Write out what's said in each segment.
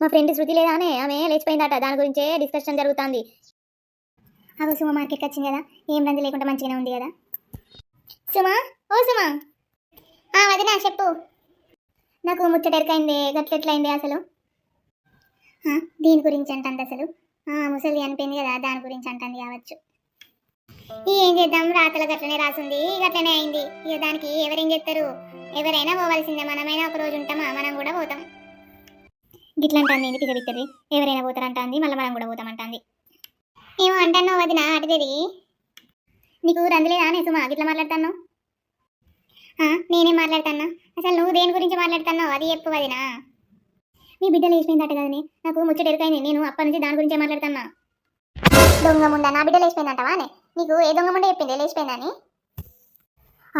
మా ఫ్రెండ్ శృతి లేదానే, ఆమె లేచిపోయిందట. దాని గురించే డిస్కషన్ జరుగుతుంది. అగో సుమ మార్కెట్కి వచ్చింది కదా, ఏం రంది లేకుండా మంచిగానే ఉంది కదా. సుమా, ఓ సుమా. వదినా చెప్పు. నాకు ముచ్చటెరకైంది, గట్లెట్లయింది అసలు? దీని గురించి అంటుంది అసలు. ముసలి అనిపోయింది కదా, దాని గురించి అంటుంది కావచ్చు. ఏం చేద్దాం, రాతల గట్లనే రాసింది, గట్లనే అయింది. ఇక దానికి ఎవరేం చేస్తారు? ఎవరైనా పోవాల్సిందే, మనమైనా ఒక రోజు ఉంటామా? మనం కూడా పోతాం. గిట్ల అంటుంది ఏంది పిగ విత్తది, ఎవరైనా పోతారంటుంది, మళ్ళీ మనం కూడా పోతామంటుంది. ఏమో అంటాను వదిన, అటు తిరిగి. నీకు రందులేదా నే సుమా గిట్లా మాట్లాడతాను? నేనేం మాట్లాడతానా? అసలు నువ్వు దేని గురించి మాట్లాడుతున్నావు అది చెప్పు వదినా. మీ బిడ్డ లేచిపోయిందట కదనే, నాకు ముచ్చట ఎరుకైంది. నేను అప్పటి నుంచి దాని గురించే మాట్లాడుతున్నా. దొంగ ముందా నా బిడ్డ లేచిపోయిందంటవా? నీకు ఏ దొంగ ముండ చెప్పింది లేచిపోయిందని?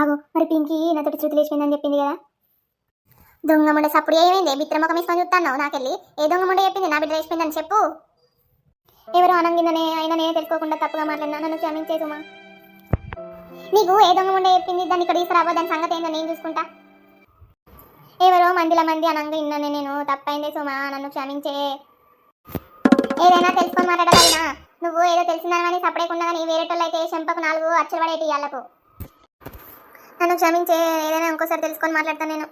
ఆగో మరి పింకి నాతోటి శృతి లేచిపోయిందని చెప్పింది కదా. దొంగ ముండ సప్పుడు ఏమైంది? మిత్రముఖం ఇసుకొని చూస్తాను నాకెళ్ళి. ఏ దొంగ ముండ చెప్పింది నా బిడ్డ లేచిపోయిందని చెప్పు. ఎవరో అనంగిందనే, అయినా నేను తెలుసుకోకుండా తప్పుగా మాట్లాడినా, నన్ను క్షమించే సుమా. నీకు ఏ దొంగ ముండ చెప్పింది? దాన్ని ఇక్కడ తీసుకురాబో, దాని సంగతి ఏందో నేను చూసుకుంటా. ఎవరో మందిల మంది అనంగా ఇన్నానే, నేను తప్పైందే సుమా, నన్ను క్షమించే. ఏదైనా తెలుసుకొని మాట్లాడాలన్నా, నువ్వు ఏదో తెలిసిందానని సపడేకుండా కానీ వేరేటోళ్ళు అయితే చెంపకు 4 అచ్చలు పడేటి ఇళ్ళకు. నన్ను క్షమించే, ఏదైనా ఇంకోసారి తెలుసుకొని మాట్లాడతాను నేను.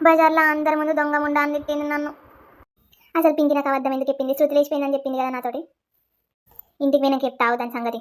బజార్లో అందరి ముందు దొంగ ముండా అని తిట్టింది నన్ను. అసలు పింకి నాకు అబద్ధం ఎందుకు చెప్పింది? శృతి లేచిపోయిందని చెప్పింది కదా నాతోటి. ఇంటికి పోయినాక చెప్తావు దాని సంగతి.